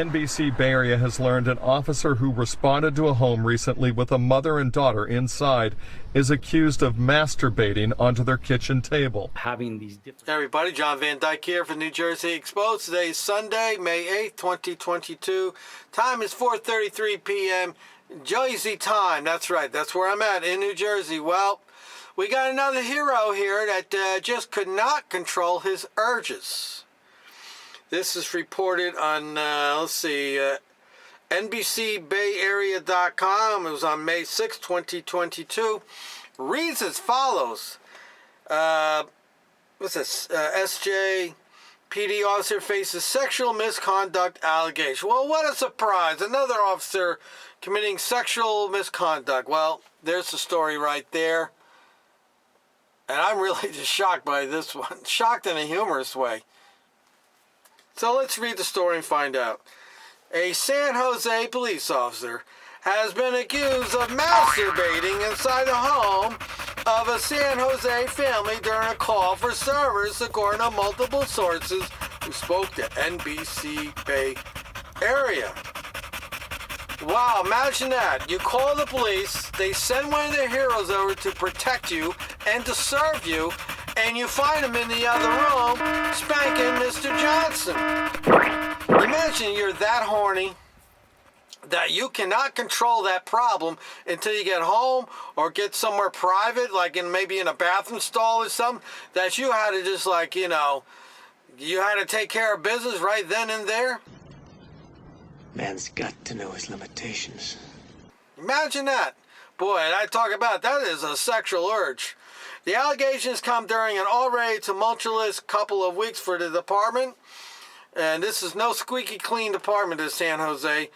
NBC Bay Area has learned an officer who responded to a home recently with a mother and daughter inside is accused of masturbating onto their kitchen table. Having these Hey everybody, John Van Dyke here for New Jersey Exposed. Today is Sunday, May 8th, 2022. Time is 4:33 p.m. Jersey time. That's right. That's where I'm at in New Jersey. Well, we got another hero here that just could not control his urges. This is reported on, NBCBayArea.com. It was on May 6, 2022. Reads as follows. What's this? SJ PD officer faces sexual misconduct allegation. Well, what a surprise. Another officer committing sexual misconduct. Well, there's the story right there. And I'm really just shocked by this one. Shocked in a humorous way. So let's read the story and find out. A San Jose police officer has been accused of masturbating inside the home of a San Jose family during a call for service, according to multiple sources who spoke to NBC Bay Area. Wow, imagine that. You call the police, they send one of their heroes over to protect you and to serve you, and you find him in the other room spanking Mr. Johnson. Imagine you're that horny that you cannot control that problem until you get home or get somewhere private, like maybe in a bathroom stall or something, that you had to just you had to take care of business right then and there. Man's got to know his limitations. Imagine that. Boy, and I talk about that is a sexual urge. The allegations come during an already tumultuous couple of weeks for the department. And this is no squeaky clean department in San Jose.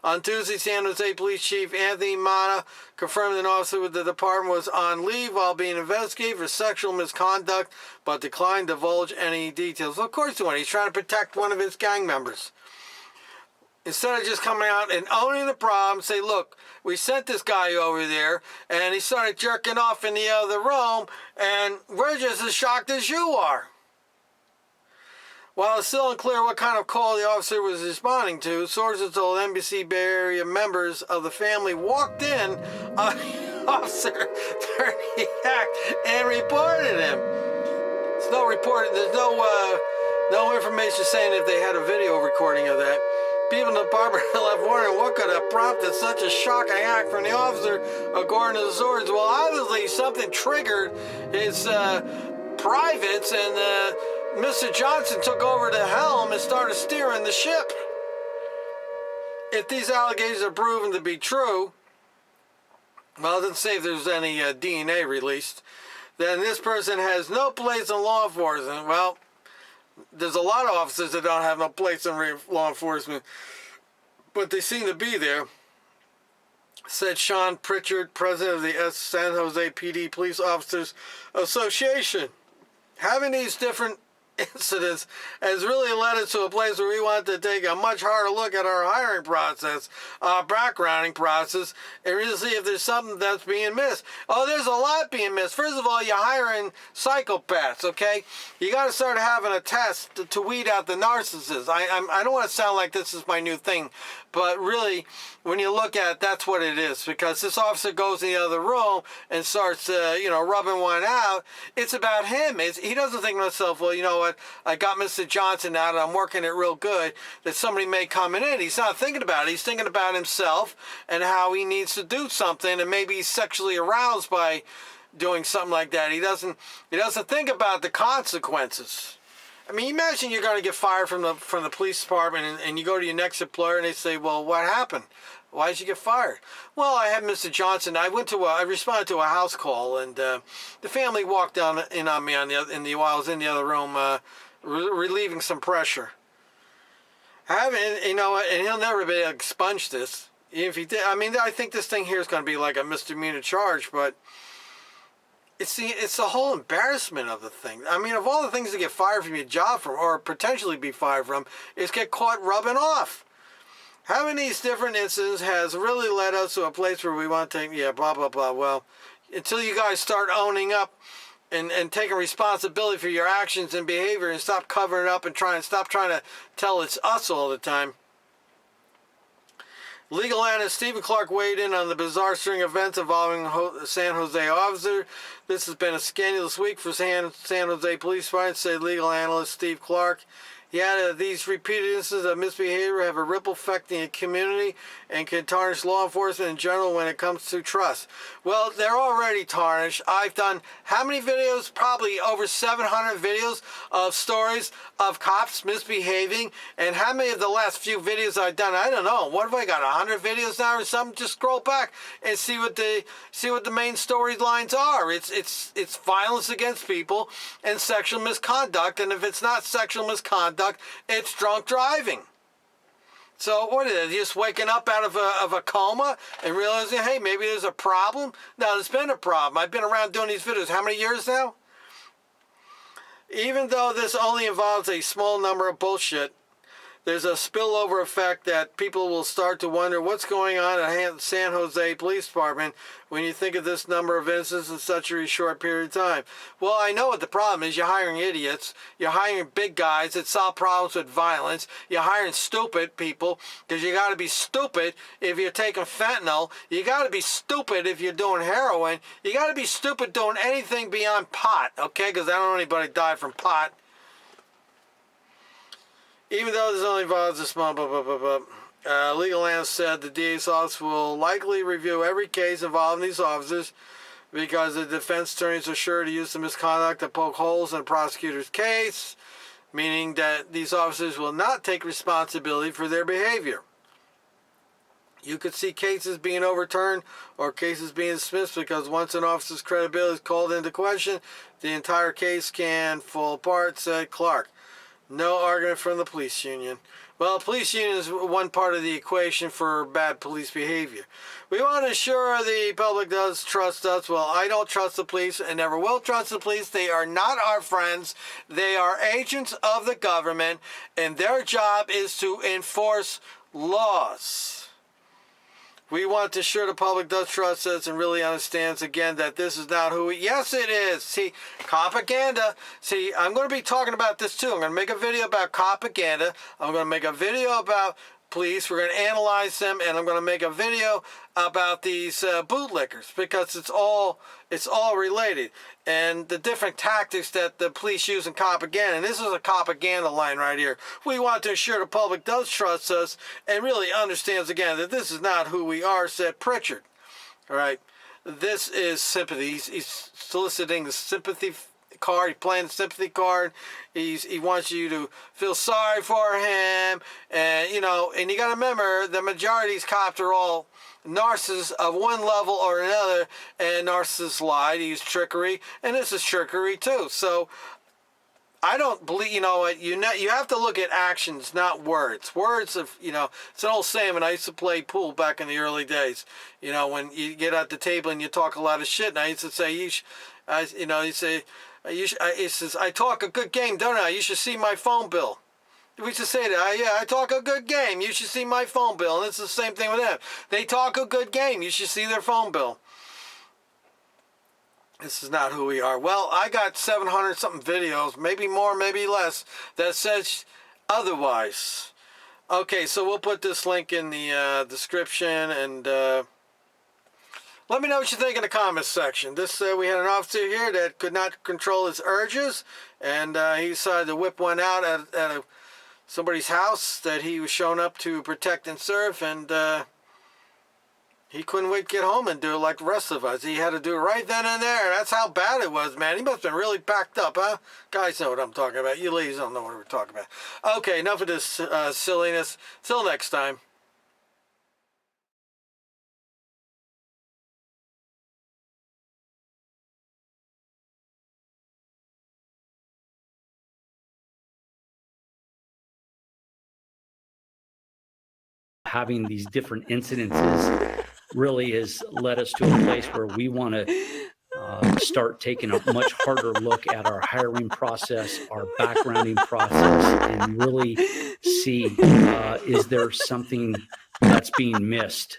On Tuesday, San Jose Police Chief Anthony Mana confirmed an officer with the department was on leave while being investigated for sexual misconduct, but declined to divulge any details. Of course he won't. He's trying to protect one of his gang members. Instead of just coming out and owning the problem, say, look, we sent this guy over there, and he started jerking off in the other room, and we're just as shocked as you are. While it's still unclear what kind of call the officer was responding to, sources told NBC Bay Area members of the family walked in on the officer during the act and reported him. There's no information saying if they had a video recording of that. People in the department are left wondering what could have prompted such a shocking act from the officer, according to the sources. Well, obviously something triggered his privates, and Mr. Johnson took over the helm and started steering the ship. If these allegations are proven to be true, well, it doesn't say if there's any DNA released, then this person has no place in law enforcement. Well, there's a lot of officers that don't have no place in law enforcement, but they seem to be there, said Sean Pritchard, president of the San Jose PD Police Officers Association. Having these different incidents has really led us to a place where we want to take a much harder look at our hiring process, our backgrounding process, and really see if there's something that's being missed. Oh, there's a lot being missed. First of all, you're hiring psychopaths, okay? You got to start having a test to weed out the narcissists. I don't want to sound like this is my new thing, but really, when you look at it, that's what it is. Because this officer goes in the other room and starts, rubbing one out. It's about him. He doesn't think to himself, well, you know what? I got Mr. Johnson out and I'm working it real good, that somebody may come in. He's not thinking about it. He's thinking about himself and how he needs to do something, and maybe he's sexually aroused by doing something like that. He doesn't think about the consequences. I mean, imagine you're going to get fired from the police department, and you go to your next employer and they say, well, what happened? Why did you get fired? Well, I had Mr. Johnson. I responded to a house call, and the family walked down in on me while I was in the other room, relieving some pressure. And he'll never be able to expunge this. If he did, I think this thing here is going to be like a misdemeanor charge, but it's the whole embarrassment of the thing. I mean, of all the things to get fired from your job from, or potentially be fired from, is get caught rubbing off. Having these different incidents has really led us to a place where we want to take, blah, blah, blah. Well, until you guys start owning up and taking responsibility for your actions and behavior and stop covering it up and stop trying to tell it's us all the time. Legal analyst Stephen Clark weighed in on the bizarre string of events involving San Jose officer. This has been a scandalous week for San Jose police department, said legal analyst Steve Clark. He added that these repeated instances of misbehavior have a ripple effect in the community and can tarnish law enforcement in general when it comes to trust. Well, they're already tarnished. I've done how many videos? Probably over 700 videos of stories of cops misbehaving. And how many of the last few videos I've done? I don't know. What have I got? 100 videos now or something? Just scroll back and see what the main storylines are. It's violence against people and sexual misconduct. And if it's not sexual misconduct, it's drunk driving. So what is it? Just waking up out of a coma and realizing, hey, maybe there's a problem? No, there's been a problem. I've been around doing these videos how many years now? Even though this only involves a small number of bullshit, there's a spillover effect that people will start to wonder what's going on at San Jose Police Department when you think of this number of incidents in such a short period of time. Well, I know what the problem is. You're hiring idiots. You're hiring big guys that solve problems with violence. You're hiring stupid people because you got to be stupid if you're taking fentanyl. You got to be stupid if you're doing heroin. You got to be stupid doing anything beyond pot, okay? Because I don't know anybody died from pot. Even though this only involves a small legal analyst said the DA's office will likely review every case involving these officers because the defense attorneys are sure to use the misconduct to poke holes in the prosecutor's case, meaning that these officers will not take responsibility for their behavior. You could see cases being overturned or cases being dismissed because once an officer's credibility is called into question, the entire case can fall apart, said Clark. No argument from the police union. Well, the police union is one part of the equation for bad police behavior. We want to ensure the public does trust us. Well, I don't trust the police and never will trust the police. They are not our friends. They are agents of the government, and their job is to enforce laws. We want to ensure the public does trust us and really understands, again, that this is not who we... Yes, it is. See, propaganda. See, I'm going to be talking about this, too. I'm going to make a video about propaganda. I'm going to make a video about police. We're going to analyze them, and I'm going to make a video about these bootlickers because it's all related. And the different tactics that the police use in propaganda. And this is a propaganda line right here. We want to ensure the public does trust us and really understands, again, that this is not who we are, said Pritchard. All right. This is sympathy. He's soliciting the sympathy card. He's playing the sympathy card. He wants you to feel sorry for him. And, you know, and you got to remember, the majority of these cops are all narcissists of one level or another, and narcissists lie, they use trickery, and this is trickery too. So I don't believe, you know what, you have to look at actions, not words. Words of, you know, it's an old saying when I used to play pool back in the early days. You know, when you get at the table and you talk a lot of shit, and I used to say, he says, I talk a good game, don't I? You should see my phone bill. We used to say that, yeah, I talk a good game. You should see my phone bill. And it's the same thing with them. They talk a good game. You should see their phone bill. This is not who we are. Well, I got 700-something videos, maybe more, maybe less, that says otherwise. Okay, so we'll put this link in the description, and let me know what you think in the comments section. This we had an officer here that could not control his urges, and he decided to whip one out at somebody's house that he was shown up to protect and serve, and he couldn't wait to get home and do it like the rest of us. He had to do it right then and there. That's how bad it was, man. He must have been really backed up, huh? Guys know what I'm talking about. You ladies don't know what we're talking about. Okay, enough of this silliness. Till next time. Having these different incidences really has led us to a place where we want to start taking a much harder look at our hiring process, our backgrounding process, and really see is there something that's being missed.